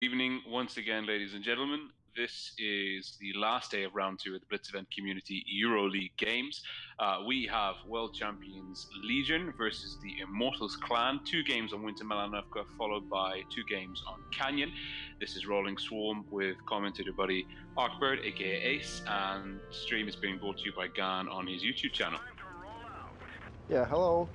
Evening once again, ladies and gentlemen. This is the last day of round two of the Blitz Event Community Euroleague games. We have world champions Legion versus the Immortals clan. 2 games on Winter Melanovka, followed by 2 games on Canyon. This is Rolling Swarm with commentator buddy Arkbird, aka Ace, and the stream is being brought to you by Gan on his YouTube channel. Yeah, hello.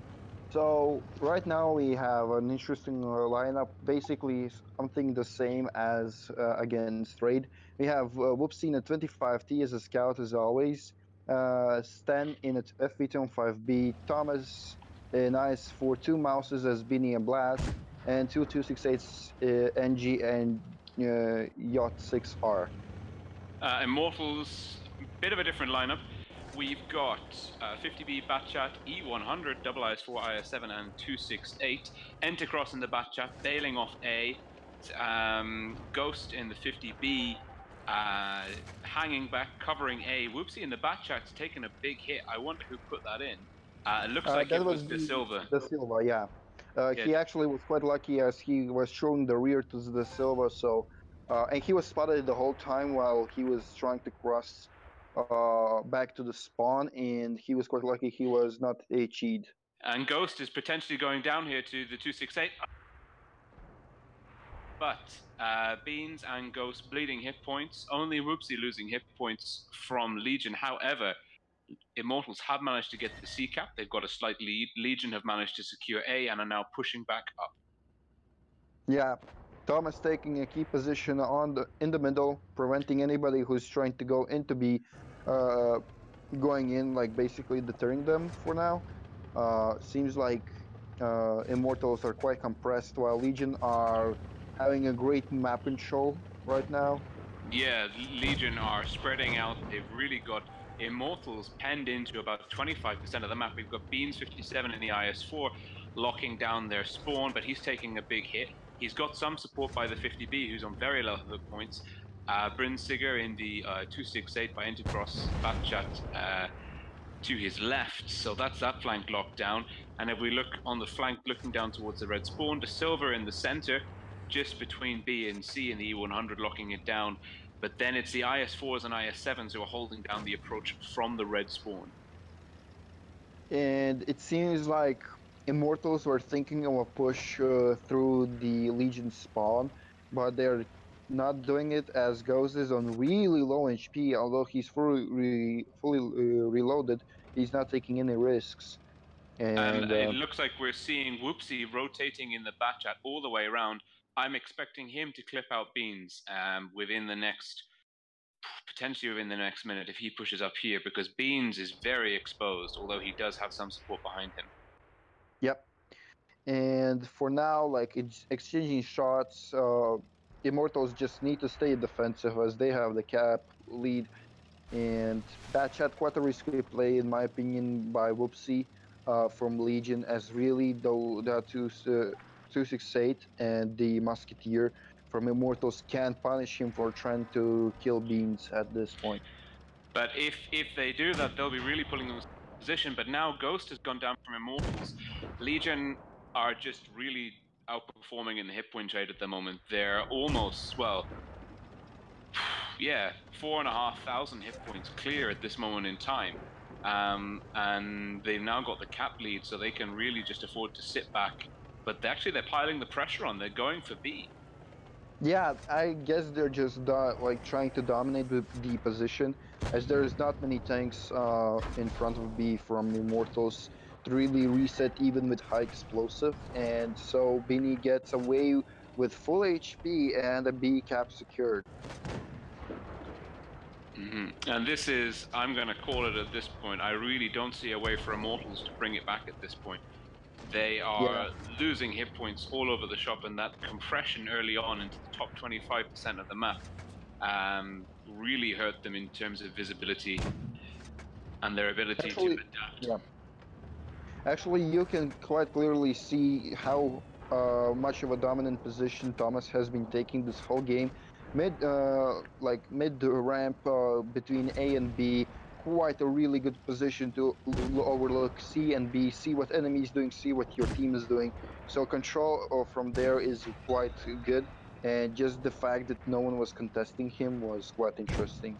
So right now we have an interesting lineup, basically something the same as against Raid. We have Whoopsie in a 25T as a scout as always, Stan in at FV25B, Thomas nice for 2 mouses as Beanie and Blast, and 268s NG and Yacht 6R. Immortals, bit of a different lineup. We've got 50B Batchat, E100, Double IS4, IS7, and 268. Entacross in the Batchat, bailing off A. Ghost in the 50B, hanging back, covering A. Whoopsie in the Batchat's taken a big hit. I wonder who put that in. It looks like it was De Silva. De Silva, yeah. He actually was quite lucky as he was showing the rear to De Silva, so and he was spotted the whole time while he was trying to cross back to the spawn, and he was quite lucky he was not HE'd. And Ghost is potentially going down here to the 268. But Beans and Ghost bleeding hit points, only Whoopsie losing hit points from Legion. However, Immortals have managed to get the C cap. They've got a slight lead. Legion have managed to secure A and are now pushing back up. Yeah, Thomas taking a key position in the middle, preventing anybody who's trying to go into B going in, like basically deterring them for now. Seems like Immortals are quite compressed while Legion are having a great map control right now. Yeah, Legion are spreading out. They've really got Immortals penned into about 25% of the map. We've got Beans 57 in the IS4 locking down their spawn, but he's taking a big hit. He's got some support by the 50B, who's on very low hit points. Bryn Sigger in the 268 by Intercross Batchat to his left, so that's that flank locked down. And if we look on the flank looking down towards the red spawn, De Silva in the center, just between B and C in the E100 locking it down. But then it's the IS4s and IS7s who are holding down the approach from the red spawn. And it seems like Immortals were thinking of a push through the Legion spawn, but they're not doing it as Ghost is on really low HP. Although he's fully reloaded, he's not taking any risks. And it looks like we're seeing Whoopsie rotating in the Batchat all the way around. I'm expecting him to clip out Beans potentially within the next minute if he pushes up here, because Beans is very exposed, although he does have some support behind him. Yep. And for now, like exchanging shots, Immortals just need to stay defensive as they have the cap lead. And Batchat, quite a risky play in my opinion by Whoopsie from Legion, as really though the 268 and the Musketeer from Immortals can't punish him for trying to kill Beans at this point. But if they do that, they'll be really pulling them in position. But now Ghost has gone down from Immortals. Legion are just really outperforming in the hit point trade at the moment. They're almost, well, yeah, 4,500 hit points clear at this moment in time. And they've now got the cap lead, so they can really just afford to sit back. But they're piling the pressure on. They're going for B. Yeah, I guess they're just like trying to dominate the position, as there's not many tanks in front of B from Immortals to really reset even with high explosive, and so Beanie gets away with full HP and a B cap secured. And this is, I'm going to call it at this point, I really don't see a way for Immortals to bring it back at this point. They are losing hit points all over the shop, and that compression early on into the top 25% of the map really hurt them in terms of visibility and their ability to adapt. Yeah. Actually, you can quite clearly see how much of a dominant position Thomas has been taking this whole game. Mid ramp between A and B, quite a really good position to overlook C and B, see what enemy is doing, see what your team is doing. So control from there is quite good. and just the fact that no one was contesting him was quite interesting.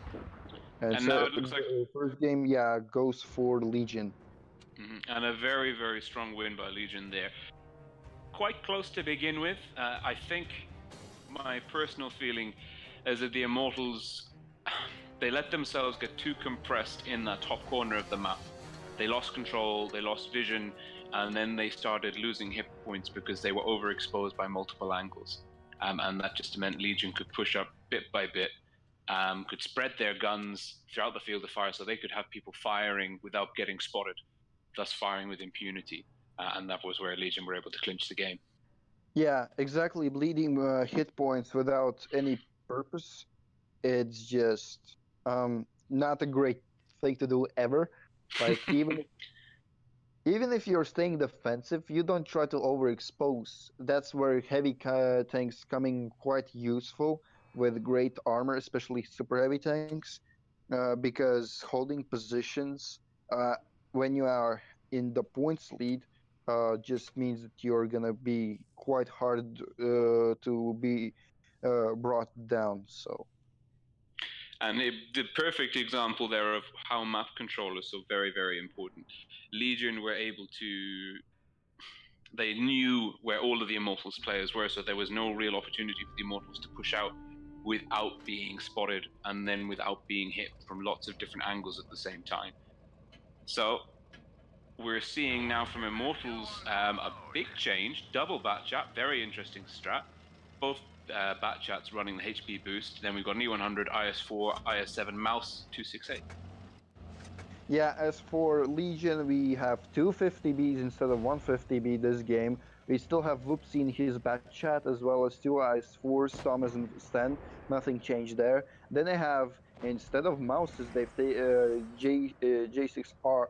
And And so now it looks like the first game, yeah, goes for Legion. and a very, very strong win by Legion there. Quite close to begin with. I think my personal feeling is that the Immortals, they let themselves get too compressed in that top corner of the map. They lost control, they lost vision, and then they started losing hit points because they were overexposed by multiple angles. And that just meant Legion could push up bit by bit, could spread their guns throughout the field of fire so they could have people firing without getting spotted, thus firing with impunity. And that was where Legion were able to clinch the game. Yeah, exactly. Bleeding hit points without any purpose. It's just not a great thing to do ever. Like even if you're staying defensive, you don't try to overexpose. That's where heavy tanks coming quite useful with great armor, especially super heavy tanks, because holding positions uh, when you are in the points lead just means that you're gonna be quite hard to be brought down. So. And the perfect example there of how map control is so very, very important. Legion were able to, they knew where all of the Immortals players were, so there was no real opportunity for the Immortals to push out without being spotted and then without being hit from lots of different angles at the same time. So we're seeing now from Immortals a big change, double Batchat, very interesting strat. Both Batchats running the HP boost. Then we've got an E100, IS4, IS7, mouse 268. Yeah, as for Legion, we have 250Bs instead of 150B this game. We still have Whoopsie in his bat chat as well as two IS4s, Thomas and Stan. Nothing changed there. Then they have, instead of mouses, they've J6R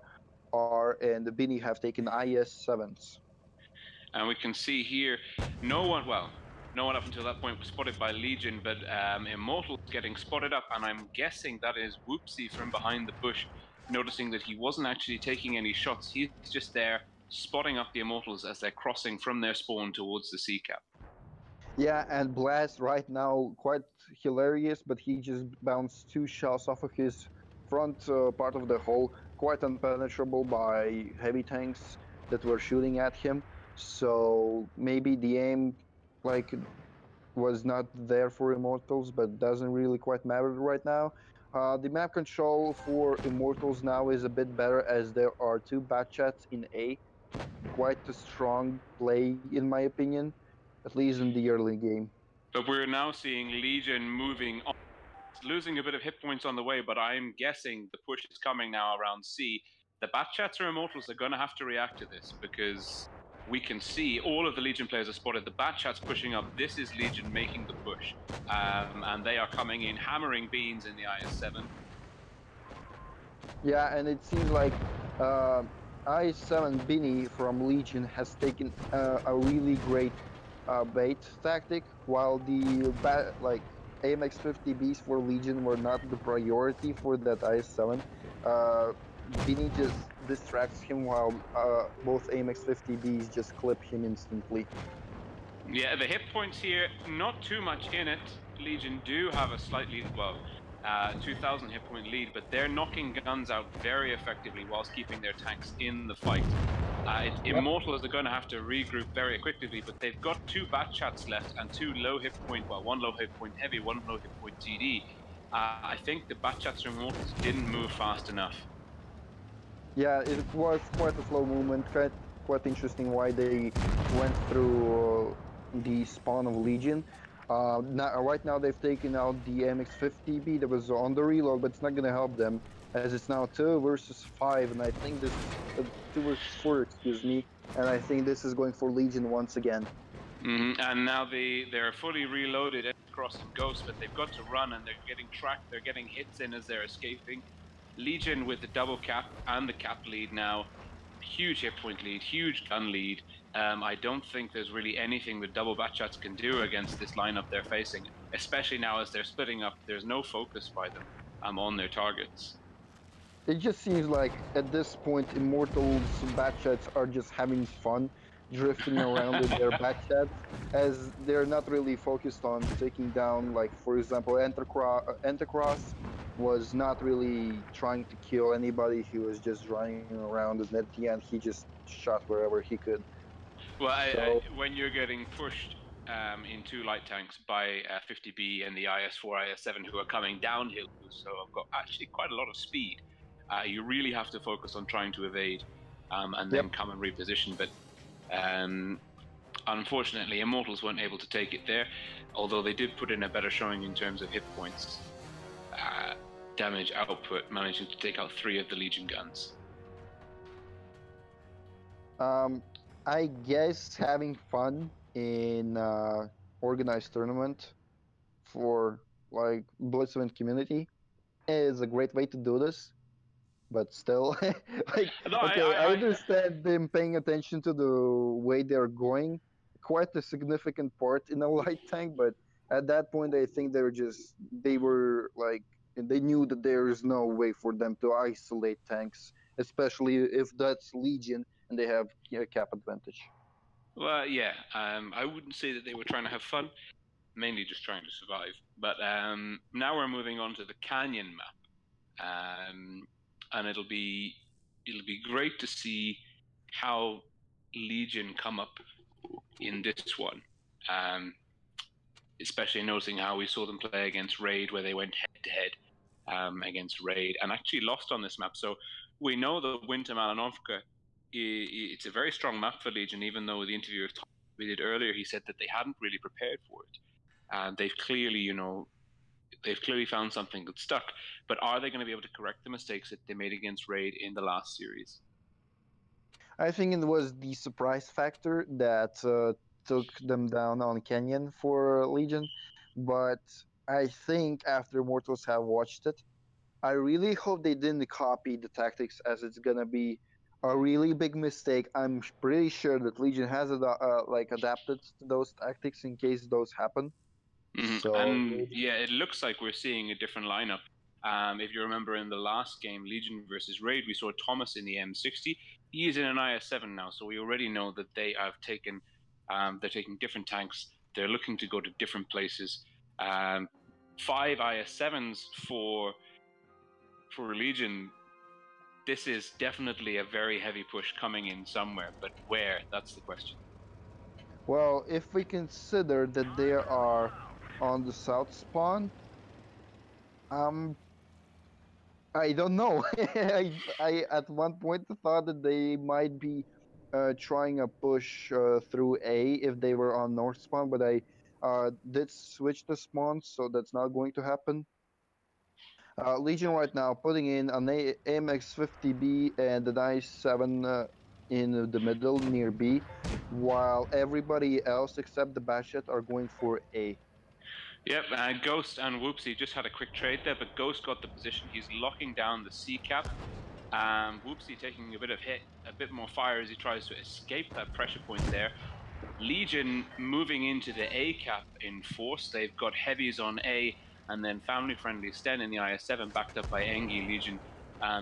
and Bini have taken IS7s. And we can see here, no one up until that point was spotted by Legion, but Immortals getting spotted up, and I'm guessing that is Whoopsie from behind the bush, noticing that he wasn't actually taking any shots. He's just there spotting up the Immortals as they're crossing from their spawn towards the sea cap. Yeah, and Blast right now quite hilarious, but he just bounced two shells off of his front part of the hull, quite unpenetrable by heavy tanks that were shooting at him. So maybe the aim, like, was not there for Immortals, but doesn't really quite matter right now. The map control for Immortals now is a bit better as there are two Batchats in A. Quite a strong play, in my opinion, at least in the early game. But we're now seeing Legion moving on, losing a bit of hit points on the way, but I'm guessing the push is coming now around C. The Batchats or Immortals are going to have to react to this because we can see all of the Legion players are spotted. The Batchats pushing up. This is Legion making the push. And they are coming in, hammering beans in the IS-7. Yeah, and it seems like I7 Bini from Legion has taken a really great bait tactic, while the AMX 50Bs for Legion were not the priority for that IS-7. Bini just distracts him while both AMX 50Bs just clip him instantly. Yeah, the hit points here, not too much in it. Legion do have a slightly, 2,000 hit point lead, but they're knocking guns out very effectively whilst keeping their tanks in the fight. Immortals are going to have to regroup very quickly, but they've got two Batchats left and two low hit point, one low hit point heavy, one low hit point TD. I think the Batchats or Immortals didn't move fast enough. Yeah, it was quite a slow movement, quite interesting why they went through the spawn of Legion. Right now they've taken out the MX-50B that was on the reload, but it's not going to help them as it's now 2 versus 5, and I think this 2 versus 4, excuse me, and I think this is going for Legion once again. And now they're fully reloaded across the Ghost, but they've got to run and they're getting tracked, they're getting hits in as they're escaping. Legion with the double cap and the cap lead now, huge hit point lead, huge gun lead. I don't think there's really anything the double Batchats can do against this lineup they're facing, especially now as they're splitting up. There's no focus by them on their targets. It just seems like at this point Immortals Batchats are just having fun drifting around with their backshots, as they're not really focused on taking down, like, for example, Entacross was not really trying to kill anybody. He was just running around, and at the end, he just shot wherever he could. Well, So, when you're getting pushed in two light tanks by 50B and the IS4, IS7 who are coming downhill, so I've got actually quite a lot of speed, you really have to focus on trying to evade and then yep. come and reposition. But unfortunately, Immortals weren't able to take it there, although they did put in a better showing in terms of hit points, damage output, managing to take out 3 of the Legion guns. I guess having fun in organized tournament for like Blitzwin community is a great way to do this. But still, like, No, okay, I understand them paying attention to the way they're going, quite a significant part in a light tank. But at that point, I think they were like, they knew that there is no way for them to isolate tanks, especially if that's Legion and they have cap advantage. Well, yeah, I wouldn't say that they were trying to have fun, mainly just trying to survive. But now we're moving on to the Canyon map, and it'll be great to see how Legion come up in this one, especially noticing how we saw them play against Raid, where they went head to head against Raid and actually lost on this map. So we know that Winter Malanovka, it's a very strong map for Legion, even though the interview we did earlier, he said that they hadn't really prepared for it. And they've clearly, they've clearly found something that stuck. But are they going to be able to correct the mistakes that they made against Raid in the last series? I think it was the surprise factor that took them down on Canyon for Legion, but I think after Mortals have watched it, I really hope they didn't copy the tactics, as it's gonna be a really big mistake. I'm pretty sure that Legion has like adapted to those tactics in case those happen. So And maybe. yeah, it looks like we're seeing a different lineup. If you remember in the last game, Legion versus Raid, we saw Thomas in the M60. He is in an IS7 now, so we already know that they have taken, they're taking different tanks. They're looking to go to different places. 5 IS7s for Legion. This is definitely a very heavy push coming in somewhere, but where? That's the question. Well, if we consider that they are on the south spawn, um, I don't know. I at one point thought that they might be trying a push through A if they were on North spawn, but I did switch the spawns, so that's not going to happen. Legion right now putting in an AMX-50B and an i7 in the middle near B, while everybody else except the Bashet are going for A. Yep, Ghost and Whoopsie just had a quick trade there, but Ghost got the position. He's locking down the C cap. Whoopsie taking a bit of hit, a bit more fire as he tries to escape that pressure point there. Legion moving into the A cap in force. They've got heavies on A, and then family-friendly Sten in the IS7, backed up by Engie. Legion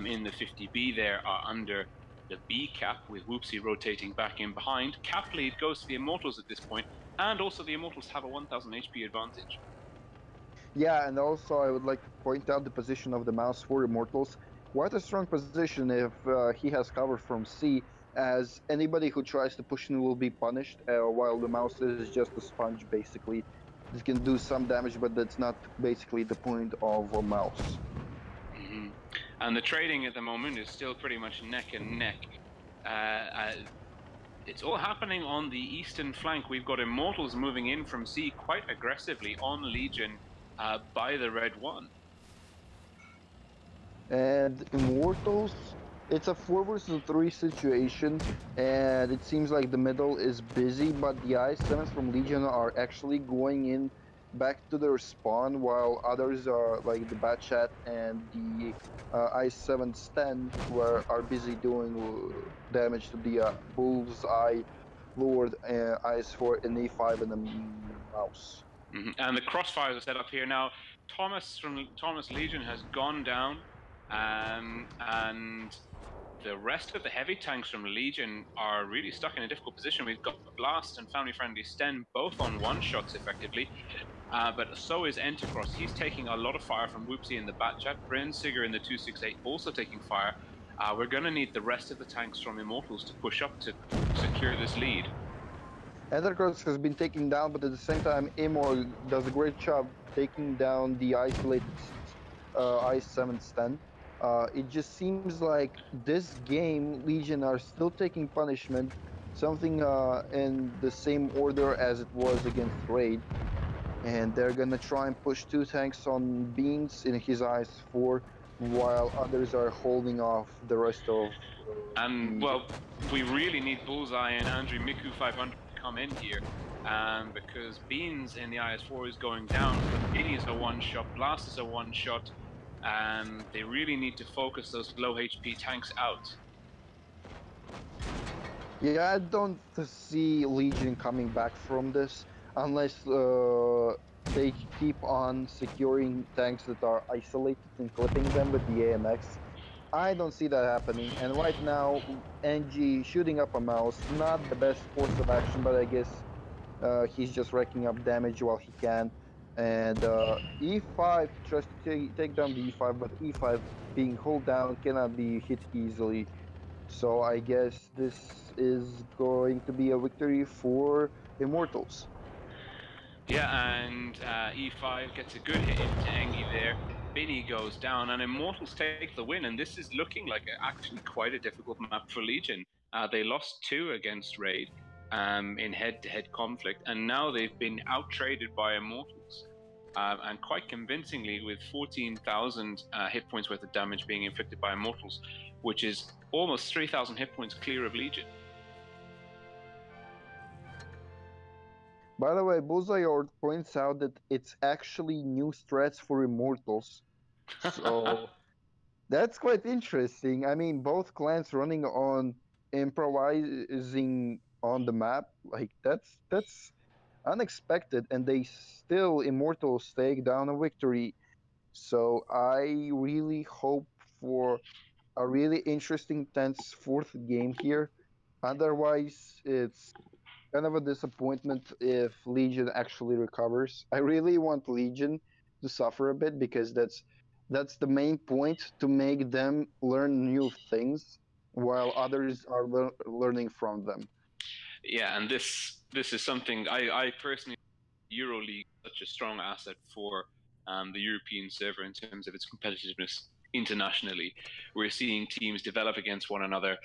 in the 50B there are under the B cap, with Whoopsie rotating back in behind. Cap lead goes to the Immortals at this point, and also the Immortals have a 1000 HP advantage. Yeah, and also I would like to point out the position of the mouse for Immortals. Quite a strong position if he has cover from C, as anybody who tries to push in will be punished, while the mouse is just a sponge, basically. It can do some damage, but that's not basically the point of a mouse. Mm-hmm. And the trading at the moment is still pretty much neck and neck. It's all happening on the eastern flank. We've got Immortals moving in from C quite aggressively on Legion by the Red One. And Immortals, it's a 4 versus 3 situation, and it seems like the middle is busy, but the I-7s from Legion are actually going in back to their spawn, while others are like the Batchat and the I-7 Sten are busy doing damage to the Bullseye, Lord, IS-4, and E5, and the Mouse. Mm-hmm. And the crossfires are set up here now. Thomas from Thomas Legion has gone down, and the rest of the heavy tanks from Legion are really stuck in a difficult position. We've got Blast and Family Friendly Sten both on one-shots effectively, but so is Entercross. He's taking a lot of fire from Whoopsie in the Batchat. Brinsigger in the 268 also taking fire. We're going to need the rest of the tanks from Immortals to push up to secure this lead. Entercross has been taken down, but at the same time, IMMOR does a great job taking down the isolated I7 Sten. It just seems like this game, Legion are still taking punishment, something in the same order as it was against Raid. And they're gonna try and push two tanks on Beans in his IS-4, while others are holding off the rest of And, the... well, we really need Bullseye and Andrew Miku 500 to come in here. Because Beans in the IS-4 is going down, Vinny is a one-shot, Blast is a one-shot. They really need to focus those low HP tanks out. Yeah, I don't see Legion coming back from this unless they keep on securing tanks that are isolated and clipping them with the AMX. I don't see that happening. And right now, NG shooting up a mouse, not the best course of action, but I guess he's just racking up damage while he can. And E5, he tries to take down the E5, but E5 being hold down cannot be hit easily. So I guess this is going to be a victory for Immortals. Yeah, and E5 gets a good hit into Engi there. Binny goes down, and Immortals take the win, and this is looking like actually quite a difficult map for Legion. They lost 2 against Raid in head-to-head conflict, and now they've been out-traded by Immortals. And quite convincingly, with 14,000 hit points worth of damage being inflicted by Immortals, which is almost 3,000 hit points clear of Legion. By the way, Bullseye points out that it's actually new strats for Immortals. So that's quite interesting. I mean, both clans running on improvising on the map, like that's unexpected, and they still Immortals take down a victory. So I really hope for a really interesting, tense fourth game here. Otherwise, it's kind of a disappointment if Legion actually recovers. I really want Legion to suffer a bit because that's the main point, to make them learn new things while others are learning from them. Yeah, and this is something I personally, Euroleague such a strong asset for the European server in terms of its competitiveness internationally. We're seeing teams develop against one another.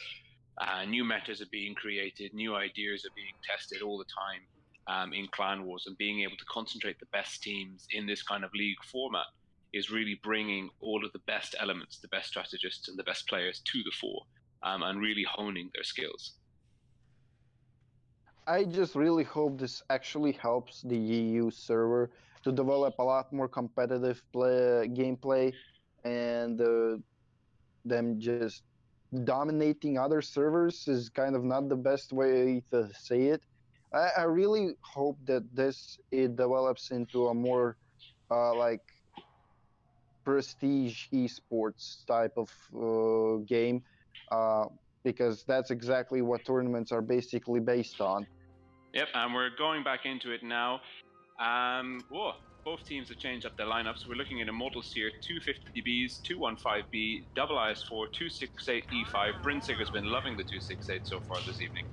New metas are being created, new ideas are being tested all the time in clan wars, and being able to concentrate the best teams in this kind of league format is really bringing all of the best elements, the best strategists and the best players to the fore, and really honing their skills. I just really hope this actually helps the EU server to develop a lot more competitive gameplay, and them just dominating other servers is kind of not the best way to say it. I really hope that it develops into a more like prestige esports type of game, uh, because that's exactly what tournaments are basically based on. Yep, and we're going back into it now. Both teams have changed up their lineups. We're looking at Immortals here, 250Bs, 215B, double IS4, 268 E5. Brinsigger's been loving the 268 so far this evening.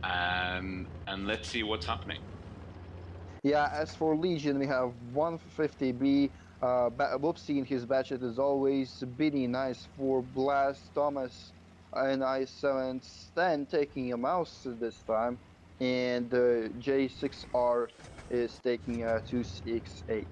And let's see what's happening. Yeah, as for Legion, we have 150B, Whoopsie in his batchet as always, Biddy nice for Blast, Thomas and I7 Stan taking a mouse this time, and J6R is taking a 268.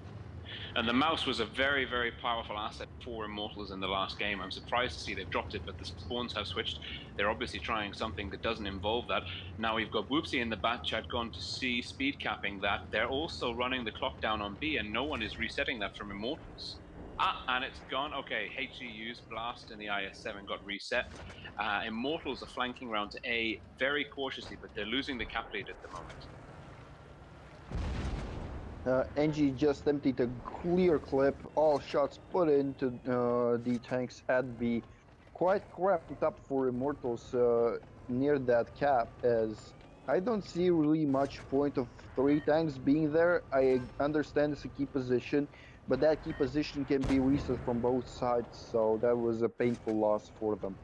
And the mouse was a very, very powerful asset for Immortals in the last game. I'm surprised to see they've dropped it, but the spawns have switched. They're obviously trying something that doesn't involve that. Now we've got Whoopsie in the bat chat gone to C, speed capping that. They're also running the clock down on B, and no one is resetting that from Immortals. And it's gone. Okay, HGU's Blast and the IS-7 got reset. Immortals are flanking around to A very cautiously, but they're losing the cap lead at the moment. NG just emptied a clear clip, all shots put into the tanks at B, quite cramped up for Immortals near that cap, as I don't see really much point of three tanks being there. I understand it's a key position, but that key position can be reset from both sides, so that was a painful loss for them.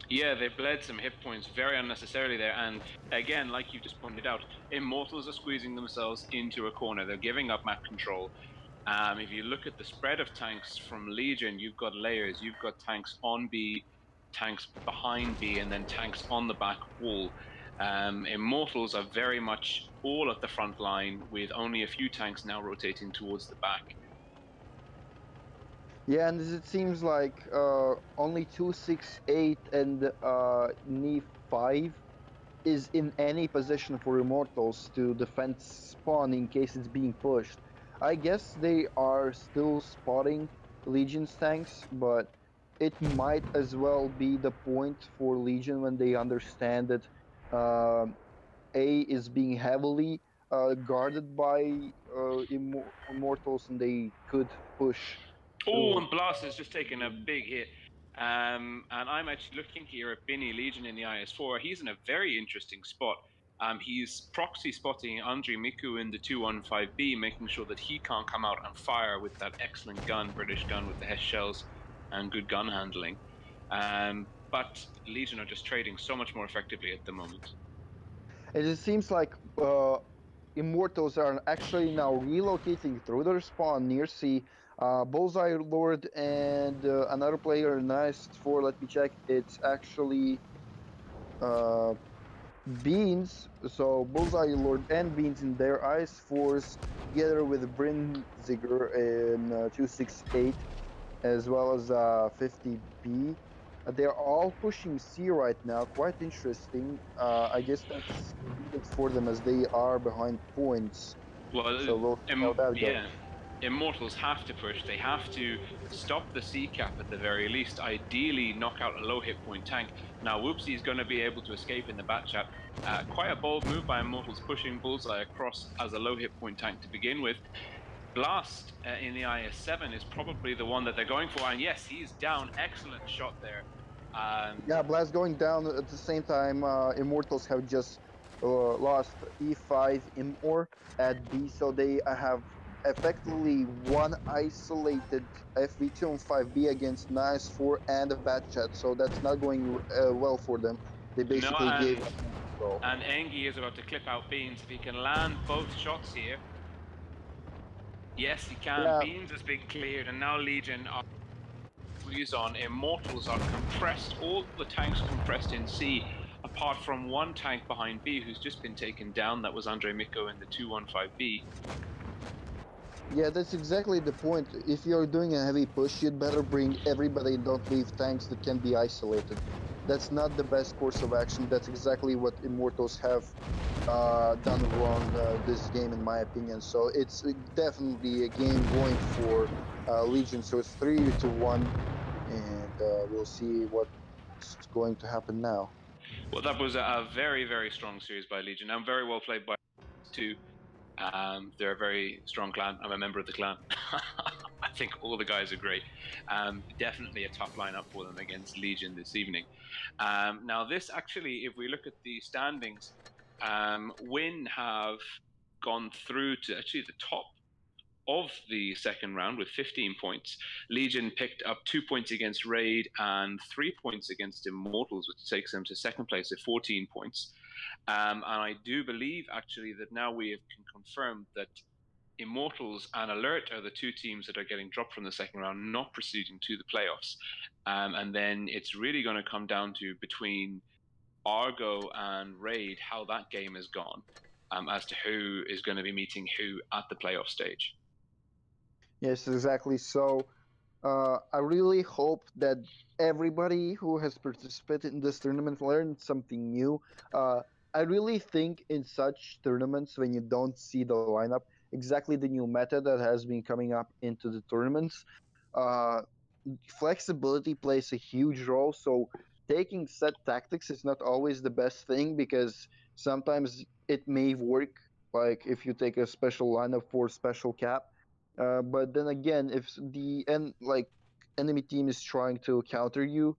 Yeah, they bled some hit points very unnecessarily there. And again, like you just pointed out, Immortals are squeezing themselves into a corner. They're giving up map control. If you look at the spread of tanks from Legion, you've got layers. You've got tanks on B, tanks behind B, and then tanks on the back wall. Immortals are very much all at the front line, with only a few tanks now rotating towards the back. Yeah, and it seems like only 268 and Knee 5 is in any position for Immortals to defend spawn in case it's being pushed. I guess they are still spotting Legion's tanks, but it might as well be the point for Legion when they understand that uh, A is being heavily guarded by Immortals and they could push Oh, through. and Blast has just taken a big hit. And I'm actually looking here at Binny Legion in the IS4. He's in a very interesting spot. He's proxy spotting Andre Miku in the 215B, making sure that he can't come out and fire with that excellent gun, British gun with the Hess shells and good gun handling. But Legion are just trading so much more effectively at the moment. And it seems like Immortals are actually now relocating through their spawn near C. Bullseye Lord and another player in IS4, let me check. It's actually uh, Beans. So Bullseye Lord and Beans in their IS4s, together with Brinziger in 268, as well as 50B. They're all pushing C right now. Quite interesting. I guess that's needed for them as they are behind points. Well, So we'll see how that yeah. goes. Immortals have to push. They have to stop the C cap at the very least. Ideally, knock out a low hit point tank. Now, Whoopsie is going to be able to escape in the bat chat. Quite a bold move by Immortals, pushing Bullseye across as a low hit point tank to begin with. Blast in the IS7 is probably the one that they're going for. And yes, he's down. Excellent shot there. Yeah, Blast going down at the same time. Immortals have just lost E5 IMMOR at B, so they have effectively one isolated FV2 on 5B against Nice 4 and a bad chat, so that's not going well for them. They no, basically gave up control. and Engi is about to clip out Beans. If he can land both shots here, yes, he can. Yeah, Beans has been cleared, and now Legion are squeeze on. Immortals are compressed. All the tanks compressed in C, apart from one tank behind B who's just been taken down. That was Andre Miko in the 215B. yeah, that's exactly the point. If you're doing a heavy push, you'd better bring everybody and don't leave tanks that can be isolated. That's not the best course of action. That's exactly what Immortals have done wrong this game, in my opinion. So it's definitely a game going for Legion. So it's 3-1, and we'll see what's going to happen now. Well, that was a very, very strong series by Legion, and very well played by too. They're a very strong clan. I'm a member of the clan. I think all the guys are great. Definitely a tough lineup for them against Legion this evening. Now, this actually, if we look at the standings, Win have gone through to actually the top of the second round with 15 points. Legion picked up 2 points against Raid and 3 points against Immortals, which takes them to second place at 14 points. And I do believe actually that now we can confirm that Immortals and Alert are the two teams that are getting dropped from the second round, not proceeding to the playoffs. And then it's really going to come down to between Argo and Raid how that game has gone, as to who is going to be meeting who at the playoff stage. Yes, exactly. So I really hope that everybody who has participated in this tournament learned something new. I really think in such tournaments, when you don't see the lineup, exactly the new meta that has been coming up into the tournaments, uh, flexibility plays a huge role. So taking set tactics is not always the best thing because sometimes it may work, like if you take a special lineup for special cap. But then again, if the enemy team is trying to counter you,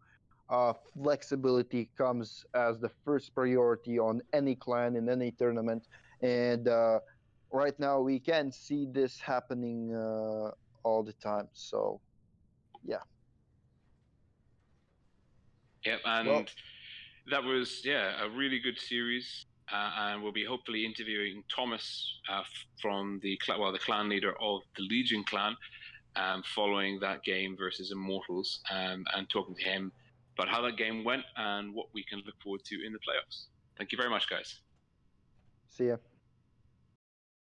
flexibility comes as the first priority on any clan in any tournament. And right now, we can see this happening all the time. So, yeah. Yep, Well, and that was a really good series. And we'll be hopefully interviewing Thomas from the clan leader of the Legion clan, following that game versus Immortals, and talking to him about how that game went and what we can look forward to in the playoffs. Thank you very much, guys. see ya.